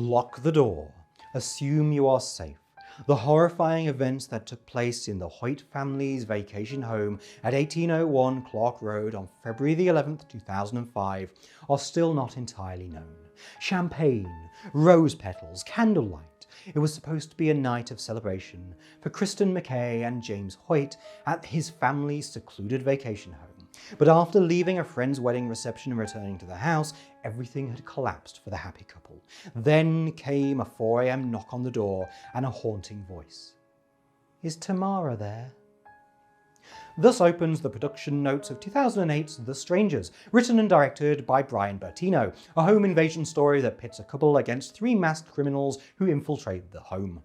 Lock the door. Assume you are safe. The horrifying events that took place in the Hoyt family's vacation home at 1801 Clark Road on February the 11th, 2005 are still not entirely known. Champagne, rose petals, candlelight. It was supposed to be a night of celebration for Kristen McKay and James Hoyt at his family's secluded vacation home. But after leaving a friend's wedding reception and returning to the house, everything had collapsed for the happy couple. Then came a 4 a.m. knock on the door and a haunting voice. "Is Tamara there?" Thus opens the production notes of 2008's The Strangers, written and directed by Brian Bertino, a home invasion story that pits a couple against 3 masked criminals who infiltrate the home.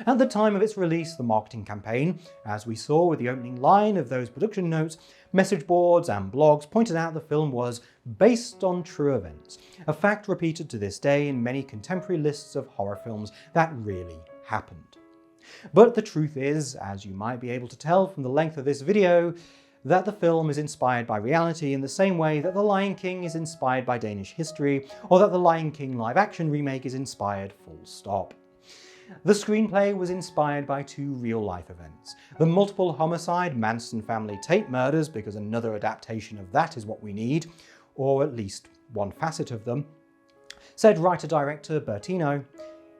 At the time of its release, the marketing campaign, as we saw with the opening line of those production notes, message boards and blogs pointed out the film was based on true events, a fact repeated to this day in many contemporary lists of horror films that really happened. But the truth is, as you might be able to tell from the length of this video, that the film is inspired by reality in the same way that The Lion King is inspired by Danish history, or that the Lion King live-action remake is inspired full stop. The screenplay was inspired by 2 real-life events. The multiple homicide Manson family tape murders, because another adaptation of that is what we need, or at least one facet of them. Said writer-director Bertino,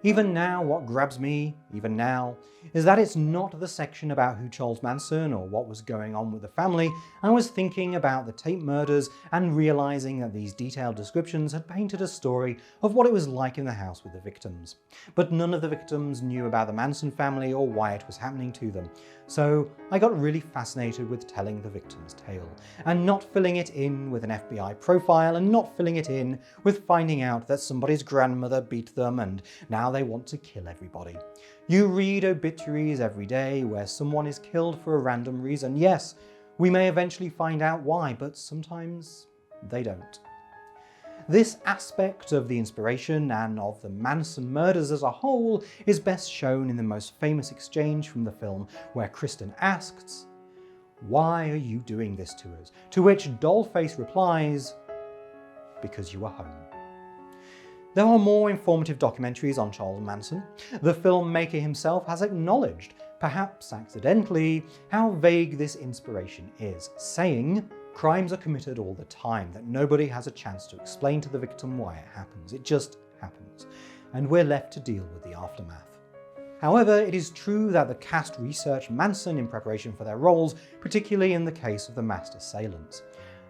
"Even now, what grabs me, even now, is that it's not the section about who Charles Manson or what was going on with the family. I was thinking about the tape murders and realizing that these detailed descriptions had painted a story of what it was like in the house with the victims. But none of the victims knew about the Manson family or why it was happening to them. So I got really fascinated with telling the victim's tale, and not filling it in with an FBI profile, and not filling it in with finding out that somebody's grandmother beat them and now they want to kill everybody. You read obituaries every day where someone is killed for a random reason. Yes, we may eventually find out why, but sometimes they don't." This aspect of the inspiration and of the Manson murders as a whole is best shown in the most famous exchange from the film, where Kristen asks, "Why are you doing this to us?" To which Dollface replies, "Because you are home." There are more informative documentaries on Charles Manson. The filmmaker himself has acknowledged, perhaps accidentally, how vague this inspiration is, saying, "Crimes are committed all the time that nobody has a chance to explain to the victim why it happens. It just happens, and we're left to deal with the aftermath." However, it is true that the cast researched Manson in preparation for their roles, particularly in the case of the masked assailants.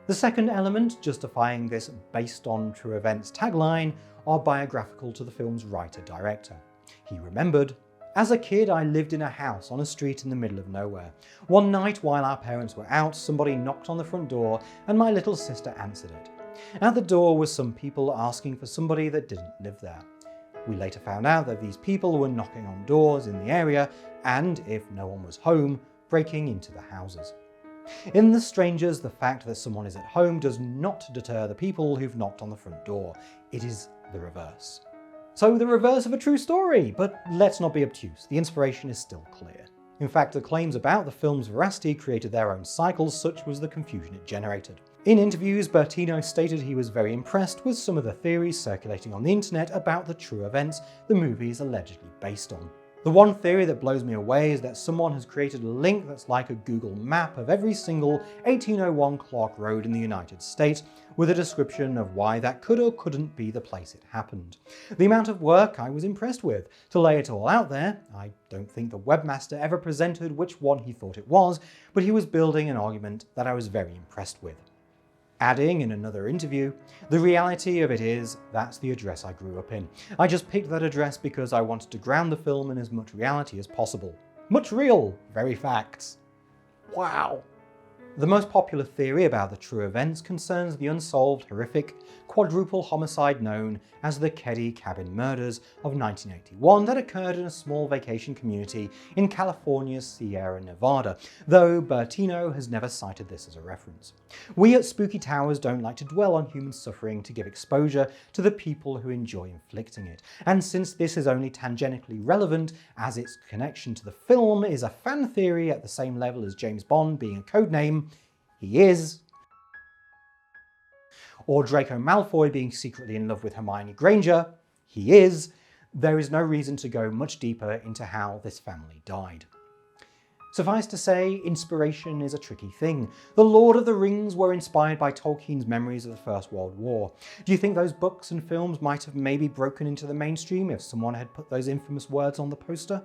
The second element justifying this based on true events tagline are biographical to the film's writer-director. He remembered, "As a kid, I lived in a house on a street in the middle of nowhere. One night while our parents were out, somebody knocked on the front door and my little sister answered it. At the door were some people asking for somebody that didn't live there. We later found out that these people were knocking on doors in the area and, if no one was home, breaking into the houses. In The Strangers, the fact that someone is at home does not deter the people who've knocked on the front door. It is the reverse." So the reverse of a true story, but let's not be obtuse, the inspiration is still clear. In fact, the claims about the film's veracity created their own cycles, such was the confusion it generated. In interviews, Bertino stated he was very impressed with some of the theories circulating on the internet about the true events the movie is allegedly based on. The one theory that blows me away is that someone has created a link that's like a Google map of every single 1801 Clark Road in the United States, with a description of why that could or couldn't be the place it happened. The amount of work I was impressed with. To lay it all out there, I don't think the webmaster ever presented which one he thought it was, but he was building an argument that I was very impressed with. Adding in another interview, "The reality of it is, that's the address I grew up in. I just picked that address because I wanted to ground the film in as much reality as possible. Much real, very facts." Wow. The most popular theory about the true events concerns the unsolved, horrific, quadruple homicide known as the Keddy Cabin Murders of 1981 that occurred in a small vacation community in California's Sierra Nevada, though Bertino has never cited this as a reference. We at Spooky Towers don't like to dwell on human suffering to give exposure to the people who enjoy inflicting it, and since this is only tangentially relevant as its connection to the film is a fan theory at the same level as James Bond being a codename, he is, or Draco Malfoy being secretly in love with Hermione Granger, he is, there is no reason to go much deeper into how this family died. Suffice to say, inspiration is a tricky thing. The Lord of the Rings were inspired by Tolkien's memories of the First World War. Do you think those books and films might have maybe broken into the mainstream if someone had put those infamous words on the poster?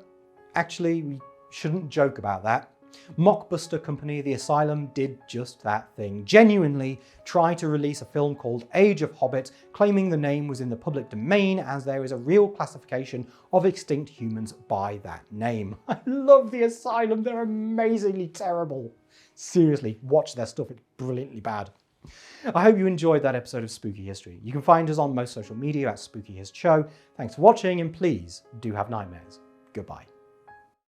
Actually, we shouldn't joke about that. Mockbuster company The Asylum did just that thing. Genuinely tried to release a film called Age of Hobbit, claiming the name was in the public domain as there is a real classification of extinct humans by that name. I love The Asylum, they're amazingly terrible. Seriously, watch their stuff, it's brilliantly bad. I hope you enjoyed that episode of Spooky History. You can find us on most social media at Spooky Hist Show. Thanks for watching, and please do have nightmares. Goodbye.